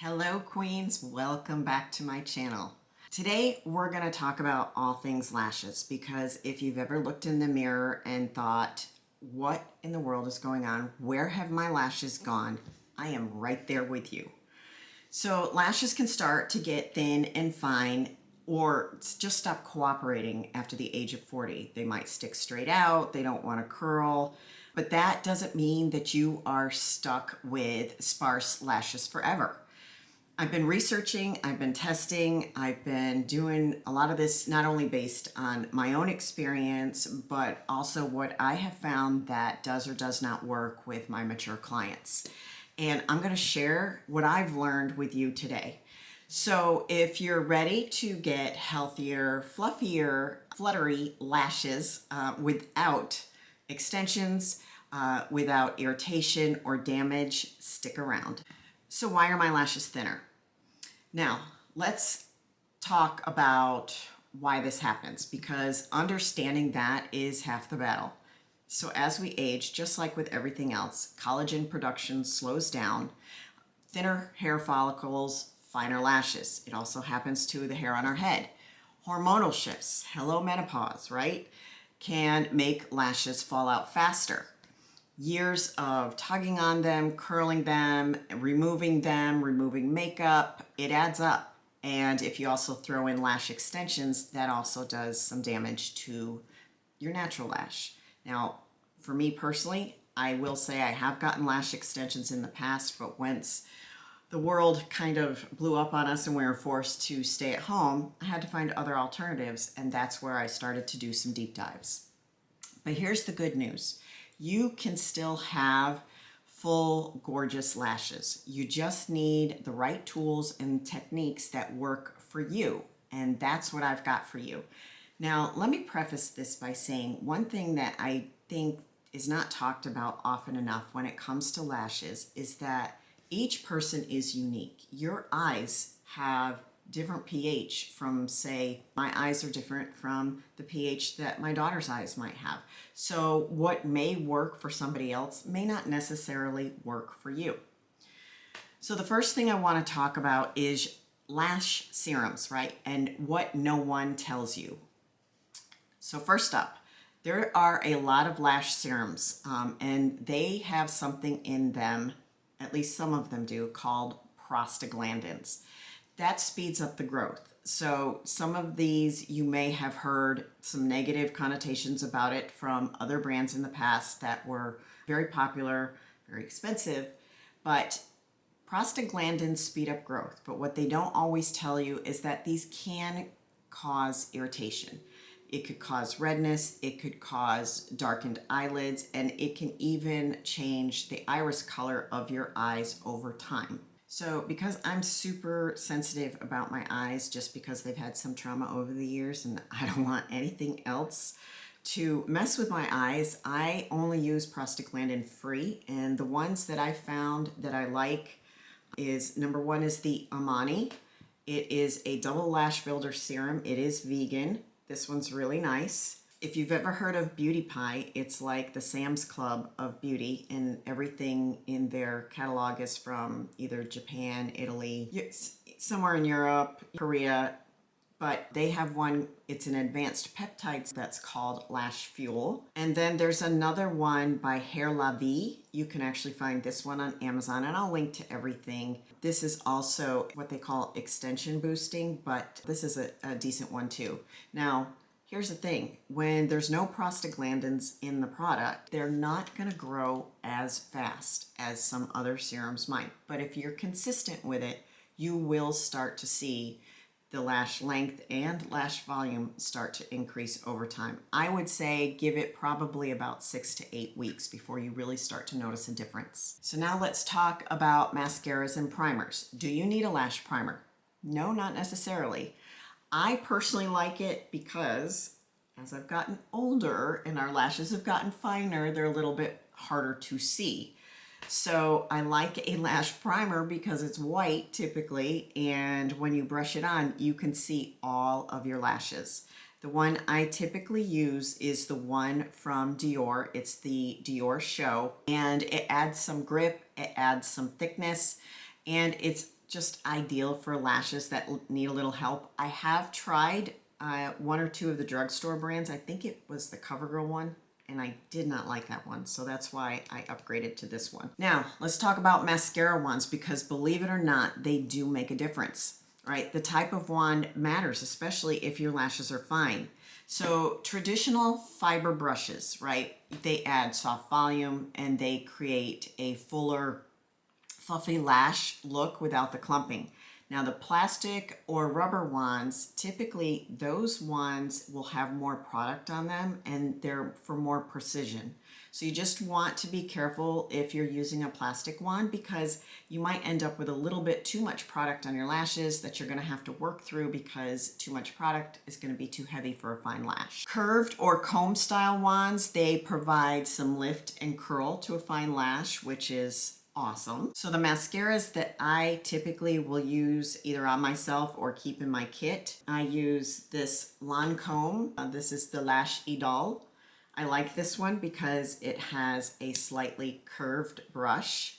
Hello queens, welcome back to my channel. Today we're going to talk about all things lashes because if you've ever looked in the mirror and thought, what in the world is going on? Where have my lashes gone? I am right there with you. So lashes can start to get thin and fine or just stop cooperating after the age of 40. They might stick straight out, they don't want to curl, but that doesn't mean that you are stuck with sparse lashes forever. I've been researching, I've been testing, I've been doing a lot of this not only based on my own experience, but also what I have found that does or does not work with my mature clients. And I'm going to share what I've learned with you today. So if you're ready to get healthier, fluffier, fluttery lashes without extensions, without irritation or damage, stick around. So why are my lashes thinner? Now, let's talk about why this happens, because understanding that is half the battle. So as we age, just like with everything else, collagen production slows down, thinner hair follicles, finer lashes. It also happens to the hair on our head. Hormonal shifts, hello menopause, right? Can make lashes fall out faster. Years of tugging on them, curling them, removing makeup, it adds up. And if you also throw in lash extensions, that also does some damage to your natural lash. Now, for me personally, I will say I have gotten lash extensions in the past, but once the world kind of blew up on us and we were forced to stay at home, I had to find other alternatives, and that's where I started to do some deep dives. But here's the good news. You can still have full, gorgeous lashes. You just need the right tools and techniques that work for you. And that's what I've got for you. Now, let me preface this by saying one thing that I think is not talked about often enough when it comes to lashes is that each person is unique. Your eyes have different pH from, say, my eyes are different from the pH that my daughter's eyes might have. So what may work for somebody else may not necessarily work for you. So the first thing I want to talk about is lash serums, right? And what no one tells you. So first up, there are a lot of lash serums, and they have something in them, at least some of them do, called prostaglandins. That speeds up the growth. So some of these you may have heard some negative connotations about it from other brands in the past that were very popular, very expensive, but prostaglandins speed up growth. But what they don't always tell you is that these can cause irritation. It could cause redness, it could cause darkened eyelids, and it can even change the iris color of your eyes over time. So because I'm super sensitive about my eyes, just because they've had some trauma over the years and I don't want anything else to mess with my eyes, I only use Prostaglandin-Free. And the ones that I found that I like is, number one is the Amani. It is a double lash builder serum. It is vegan. This one's really nice. If you've ever heard of Beauty Pie, it's like the Sam's Club of beauty, and everything in their catalog is from either Japan, Italy, somewhere in Europe, Korea, but they have one, it's an advanced peptides that's called Lash Fuel. And then there's another one by Hair La Vie. You can actually find this one on Amazon, and I'll link to everything. This is also what they call extension boosting, but this is a decent one too. Now, here's the thing, when there's no prostaglandins in the product, they're not going to grow as fast as some other serums might. But if you're consistent with it, you will start to see the lash length and lash volume start to increase over time. I would say give it probably about 6 to 8 weeks before you really start to notice a difference. So now let's talk about mascaras and primers. Do you need a lash primer? No, not necessarily. I personally like it because as I've gotten older and our lashes have gotten finer, they're a little bit harder to see. So I like a lash primer because it's white typically, and when you brush it on, you can see all of your lashes. The one I typically use is the one from Dior. It's the Dior Show, and it adds some grip, it adds some thickness, and it's just ideal for lashes that need a little help. I have tried one or two of the drugstore brands. I think it was the CoverGirl one, and I did not like that one, so that's why I upgraded to this one. Now, let's talk about mascara wands, because believe it or not, they do make a difference, right? The type of wand matters, especially if your lashes are fine. So traditional fiber brushes, right? They add soft volume and they create a fuller, fluffy lash look without the clumping. Now the plastic or rubber wands, typically those wands will have more product on them and they're for more precision. So you just want to be careful if you're using a plastic wand, because you might end up with a little bit too much product on your lashes that you're going to have to work through, because too much product is going to be too heavy for a fine lash. Curved or comb style wands, they provide some lift and curl to a fine lash, which is awesome. So the mascaras that I typically will use either on myself or keep in my kit, I use this Lancome. This is the Lash Idol. I like this one because it has a slightly curved brush.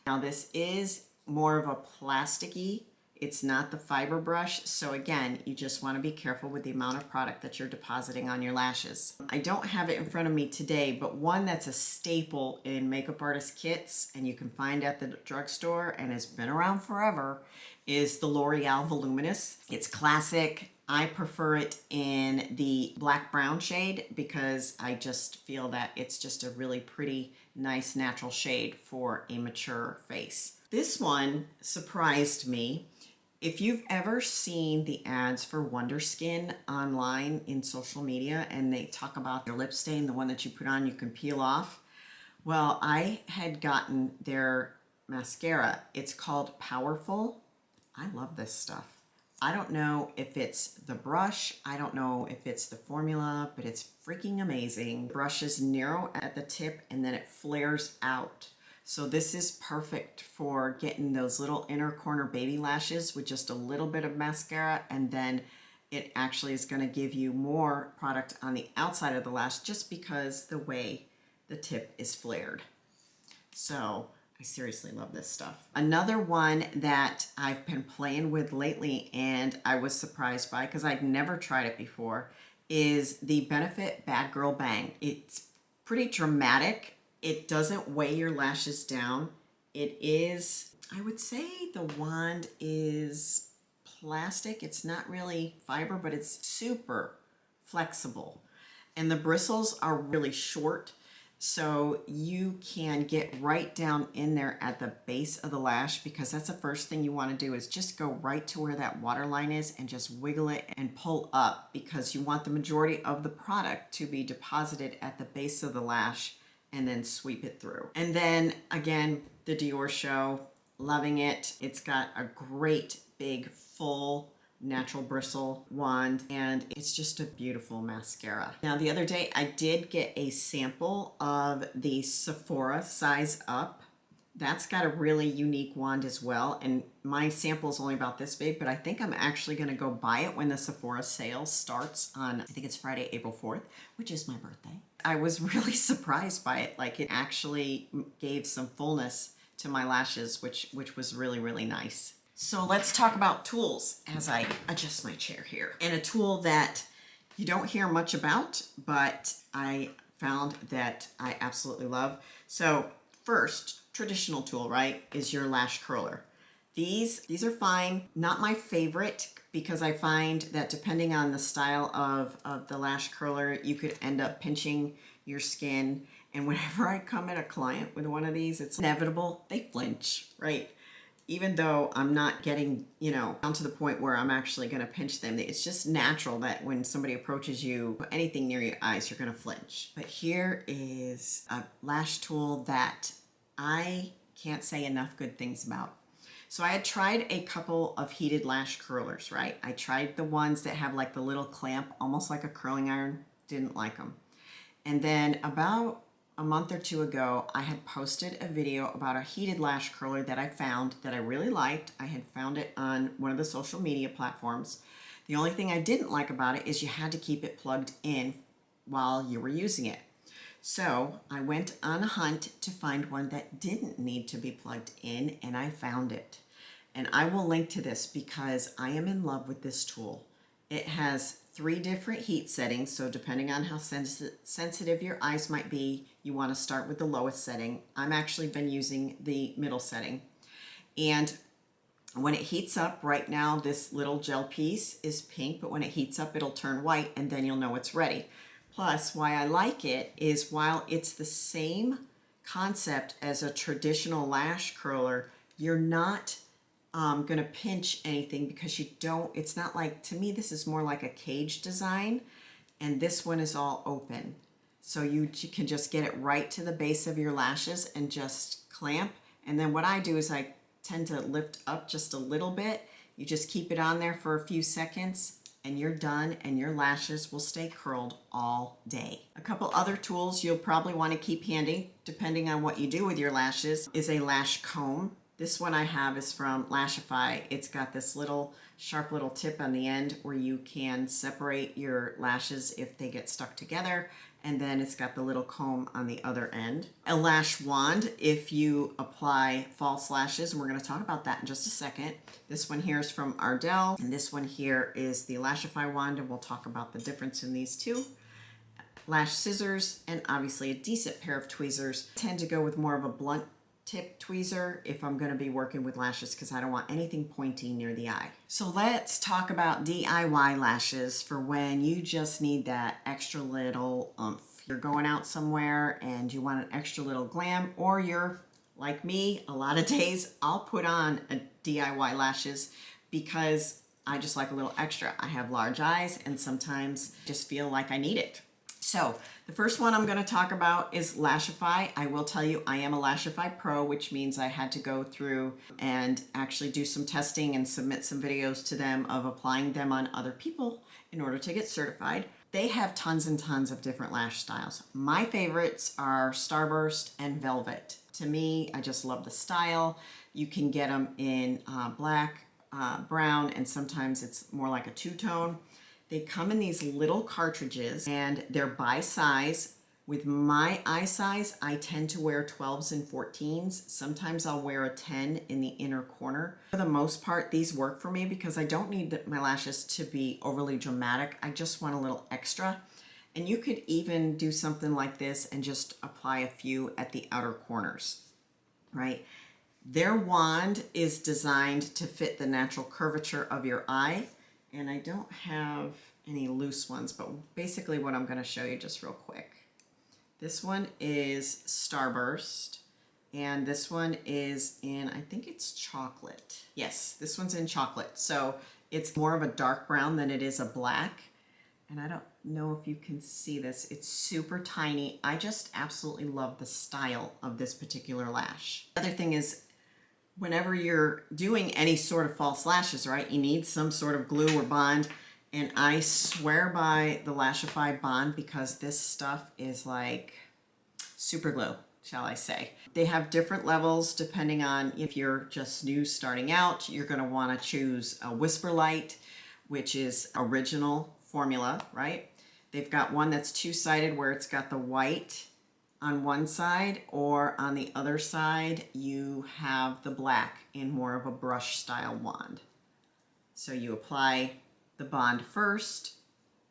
Now this is more of a plasticky, it's not the fiber brush. So again, you just want to be careful with the amount of product that you're depositing on your lashes. I don't have it in front of me today, but one that's a staple in makeup artist kits and you can find at the drugstore and has been around forever is the L'Oreal Voluminous. It's classic. I prefer it in the black brown shade because I just feel that it's just a really pretty, nice, natural shade for a mature face. This one surprised me. If you've ever seen the ads for Wonder Skin online in social media and they talk about their lip stain, the one that you put on you can peel off, well, I had gotten their mascara. It's called Powerful. I love this stuff. I don't know if it's the brush, I don't know if it's the formula, but it's freaking amazing. The brush is narrow at the tip and then it flares out. So this is perfect for getting those little inner corner baby lashes with just a little bit of mascara, and then it actually is going to give you more product on the outside of the lash just because the way the tip is flared. So I seriously love this stuff. Another one that I've been playing with lately and I was surprised by because I'd never tried it before is the Benefit Bad Girl Bang. It's pretty dramatic. It doesn't weigh your lashes down. It is, I would say the wand is plastic. It's not really fiber, but it's super flexible. And the bristles are really short, so you can get right down in there at the base of the lash, because that's the first thing you want to do is just go right to where that waterline is and just wiggle it and pull up, because you want the majority of the product to be deposited at the base of the lash and then sweep it through. And then again, the Dior Show, loving it. It's got a great big full natural bristle wand and it's just a beautiful mascara. Now the other day I did get a sample of the Sephora Size Up. That's got a really unique wand as well, and my sample is only about this big, but I think I'm actually going to go buy it when the Sephora sale starts on, I think it's Friday, April 4th, which is my birthday. I was really surprised by it. Like, it actually gave some fullness to my lashes, which was really, really nice. So let's talk about tools as I adjust my chair here. And a tool that you don't hear much about, but I found that I absolutely love. So first, traditional tool, right, is your lash curler. These are fine. Not my favorite, because I find that depending on the style of the lash curler, you could end up pinching your skin. And whenever I come at a client with one of these, it's inevitable. They flinch, right? Even though I'm not getting, down to the point where I'm actually going to pinch them. It's just natural that when somebody approaches you, anything near your eyes, you're going to flinch. But here is a lash tool that I can't say enough good things about. So I had tried a couple of heated lash curlers, right? I tried the ones that have like the little clamp, almost like a curling iron. Didn't like them. And then about a month or two ago, I had posted a video about a heated lash curler that I found that I really liked. I had found it on one of the social media platforms. The only thing I didn't like about it is you had to keep it plugged in while you were using it. So I went on a hunt to find one that didn't need to be plugged in, and I found it. And I will link to this because I am in love with this tool. It has 3 different heat settings, so depending on how sensitive your eyes might be, you want to start with the lowest setting. I'm actually been using the middle setting. And when it heats up, right now this little gel piece is pink, but when it heats up it'll turn white and then you'll know it's ready. Plus, why I like it is while it's the same concept as a traditional lash curler, you're not going to pinch anything because you don't, it's not like, to me this is more like a cage design, and this one is all open. So you can just get it right to the base of your lashes and just clamp. And then what I do is I tend to lift up just a little bit. You just keep it on there for a few seconds and you're done, and your lashes will stay curled all day. A couple other tools you'll probably want to keep handy, depending on what you do with your lashes, is a lash comb. This one I have is from Lashify. It's got this little sharp little tip on the end where you can separate your lashes if they get stuck together, and then it's got the little comb on the other end. A lash wand if you apply false lashes, and we're going to talk about that in just a second. This one here is from Ardell, and this one here is the Lashify wand, and we'll talk about the difference in these two. Lash scissors, and obviously a decent pair of tweezers. I tend to go with more of a blunt tip tweezer if I'm going to be working with lashes because I don't want anything pointy near the eye. So let's talk about DIY lashes for when you just need that extra little oomph. You're going out somewhere and you want an extra little glam, or you're like me, a lot of days I'll put on a DIY lashes because I just like a little extra. I have large eyes and sometimes just feel like I need it. So the first one I'm going to talk about is Lashify. I will tell you I am a Lashify Pro, which means I had to go through and actually do some testing and submit some videos to them of applying them on other people in order to get certified. They have tons and tons of different lash styles. My favorites are Starburst and Velvet. To me, I just love the style. You can get them in black, brown, and sometimes it's more like a two-tone. They come in these little cartridges and they're by size. With my eye size, I tend to wear 12s and 14s. Sometimes I'll wear a 10 in the inner corner. For the most part, these work for me because I don't need my lashes to be overly dramatic. I just want a little extra. And you could even do something like this and just apply a few at the outer corners, right? Their wand is designed to fit the natural curvature of your eye. And I don't have any loose ones, but basically what I'm going to show you just real quick. This one is Starburst, and this one is in, I think it's chocolate. Yes, this one's in chocolate. So it's more of a dark brown than it is a black. And I don't know if you can see this. It's super tiny. I just absolutely love the style of this particular lash. The other thing is, whenever you're doing any sort of false lashes, right, you need some sort of glue or bond. And I swear by the Lashify bond because this stuff is like super glue, shall I say. They have different levels depending on if you're just new starting out. You're going to want to choose a Whisper Light, which is original formula, right? They've got one that's two-sided where it's got the white on one side, or on the other side you have the black in more of a brush style wand. So you apply the bond first,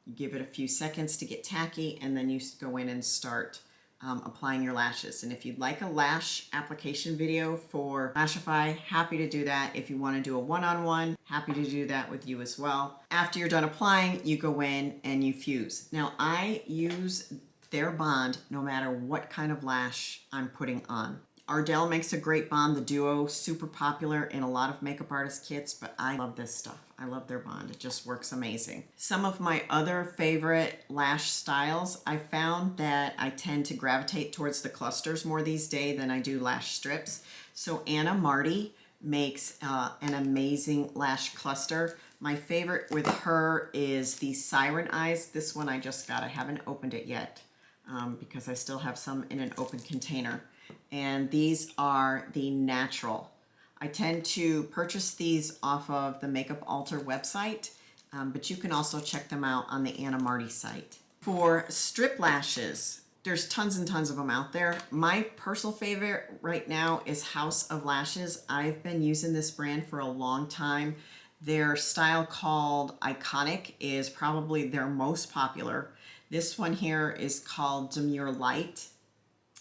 you give it a few seconds to get tacky, and then you go in and start applying your lashes. And if you'd like a lash application video for Lashify, happy to do that. If you want to do a one-on-one, happy to do that with you as well. After you're done applying, you go in and you fuse. Now I use their bond no matter what kind of lash I'm putting on. Ardell makes a great bond, the Duo, super popular in a lot of makeup artist kits, but I love this stuff. I love their bond. It just works amazing. Some of my other favorite lash styles, I found that I tend to gravitate towards the clusters more these days than I do lash strips. So Anna Marty makes an amazing lash cluster. My favorite with her is the Siren Eyes. This one I just got. I haven't opened it yet. Because I still have some in an open container. And these are the natural. I tend to purchase these off of the Makeup Alter website, but you can also check them out on the Anna Marty site. For strip lashes, There's tons and tons of them out there. My personal favorite right now is House of Lashes. I've been using this brand for a long time. Their style called Iconic is probably their most popular. This one here is called Demure Light.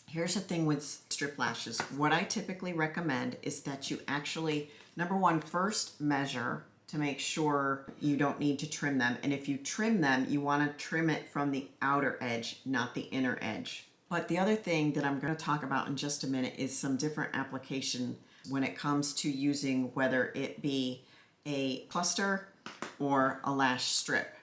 Here's the thing with strip lashes. What I typically recommend is that you actually, number one, first measure to make sure you don't need to trim them. And if you trim them, you want to trim it from the outer edge, not the inner edge. But the other thing that I'm going to talk about in just a minute is some different application when it comes to using, whether it be a cluster or a lash strip.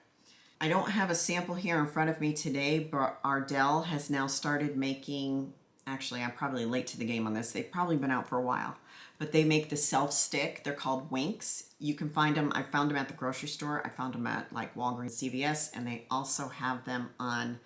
I don't have a sample here in front of me today, but Ardell has now started making, actually I'm probably late to the game on this, they've probably been out for a while, but they make the self-stick. They're called Winks. You can find them, I found them at the grocery store, I found them at like Walgreens, CVS, and they also have them on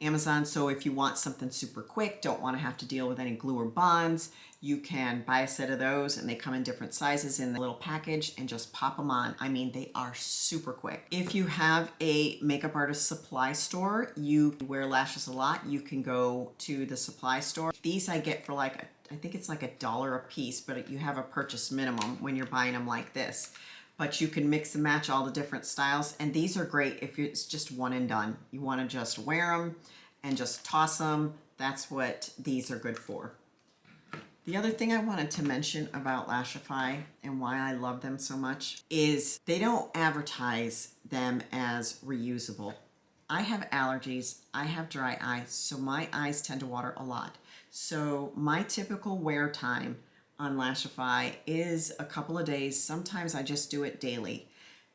Amazon. So if you want something super quick, don't want to have to deal with any glue or bonds, you can buy a set of those, and they come in different sizes in the little package, and just pop them on. I mean, they are super quick. If you have a makeup artist supply store, you wear lashes a lot, you can go to the supply store. These I get for like, I think it's like $1 a piece, but you have a purchase minimum when you're buying them like this. But you can mix and match all the different styles, and these are great if it's just one and done. You want to just wear them and just toss them. That's what these are good for. The other thing I wanted to mention about Lashify and why I love them so much is they don't advertise them as reusable. I have allergies, I have dry eyes, so my eyes tend to water a lot. So my typical wear time on Lashify is a couple of days. Sometimes I just do it daily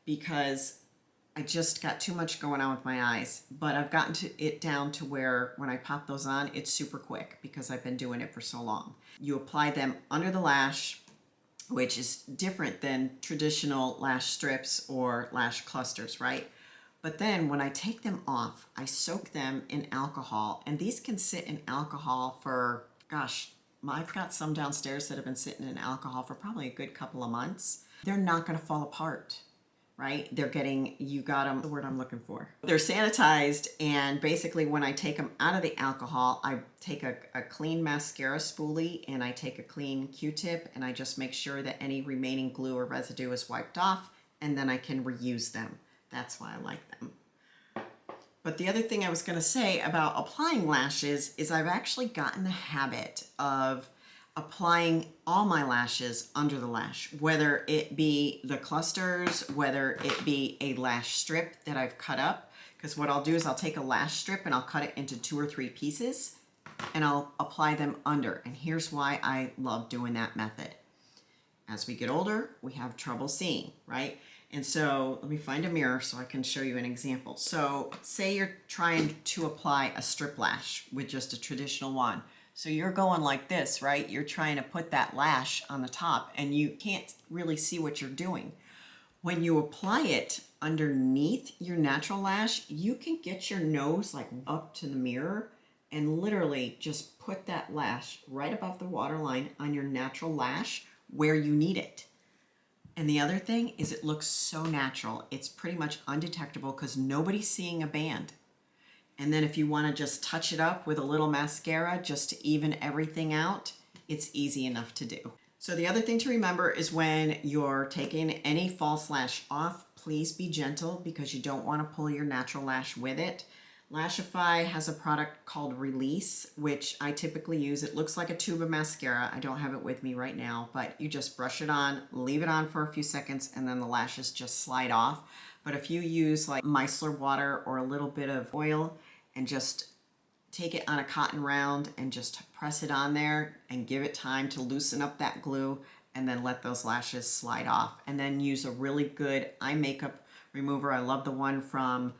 because I just got too much going on with my eyes. But I've gotten it down to where when I pop those on, it's super quick because I've been doing it for so long. You apply them under the lash, which is different than traditional lash strips or lash clusters, right? But then when I take them off, I soak them in alcohol, and these can sit in alcohol for, gosh, I've got some downstairs that have been sitting in alcohol for probably a good couple of months. They're not going to fall apart, right? They're getting, you got them, the word I'm looking for. They're sanitized, and basically when I take them out of the alcohol, I take a clean mascara spoolie and I take a clean Q-tip, and I just make sure that any remaining glue or residue is wiped off, and then I can reuse them. That's why I like them. But the other thing I was going to say about applying lashes is I've actually gotten the habit of applying all my lashes under the lash, whether it be the clusters, whether it be a lash strip that I've cut up. Because what I'll do is I'll take a lash strip and I'll cut it into 2 or 3 pieces, and I'll apply them under. And here's why I love doing that method. As we get older, we have trouble seeing, right? And so let me find a mirror so I can show you an example. So say you're trying to apply a strip lash with just a traditional wand. So you're going like this, right? You're trying to put that lash on the top, and you can't really see what you're doing. When you apply it underneath your natural lash, you can get your nose like up to the mirror and literally just put that lash right above the waterline on your natural lash where you need it. And the other thing is it looks so natural. It's pretty much undetectable because nobody's seeing a band. And then if you want to just touch it up with a little mascara just to even everything out, it's easy enough to do. So the other thing to remember is when you're taking any false lash off, please be gentle because you don't want to pull your natural lash with it. Lashify has a product called Release, which I typically use. It looks like a tube of mascara. I don't have it with me right now, but you just brush it on, leave it on for a few seconds, and then the lashes just slide off. But if you use like micellar water or a little bit of oil and just take it on a cotton round and just press it on there and give it time to loosen up that glue, and then let those lashes slide off. And then use a really good eye makeup remover. I love the one from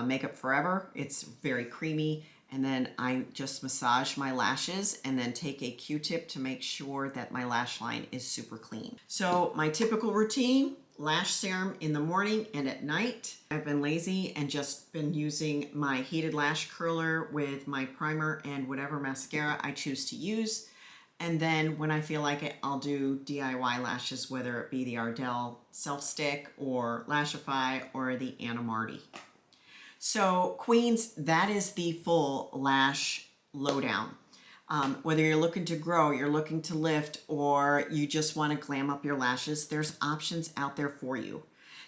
Makeup Forever. It's very creamy, and then I just massage my lashes and then take a Q-tip to make sure that my lash line is super clean. So my typical routine: lash serum in the morning and at night. I've been lazy and just been using my heated lash curler with my primer and whatever mascara I choose to use. And then when I feel like it, I'll do DIY lashes, whether it be the Ardell Self Stick or Lashify or the Anna Marty. So queens, that is the full lash lowdown. Whether you're looking to grow, you're looking to lift, or you just want to glam up your lashes, there's options out there for you.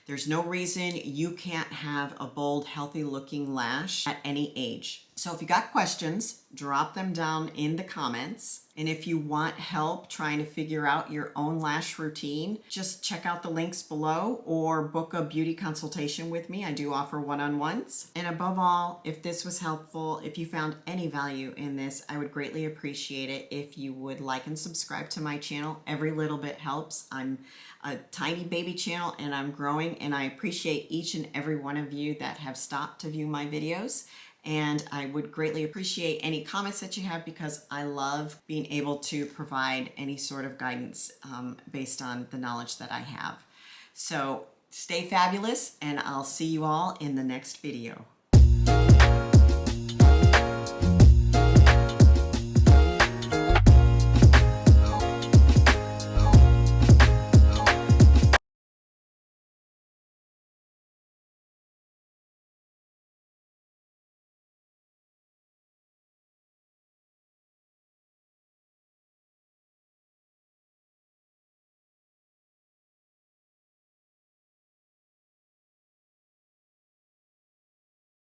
There's no reason you can't have a bold, healthy looking lash at any age. So if you got questions, drop them down in the comments. And if you want help trying to figure out your own lash routine, just check out the links below or book a beauty consultation with me. I do offer one-on-ones. And above all, if this was helpful, if you found any value in this, I would greatly appreciate it if you would like and subscribe to my channel. Every little bit helps. I'm a tiny baby channel and I'm growing, and I appreciate each and every one of you that have stopped to view my videos. And I would greatly appreciate any comments that you have, because I love being able to provide any sort of guidance based on the knowledge that I have. So stay fabulous, and I'll see you all in the next video.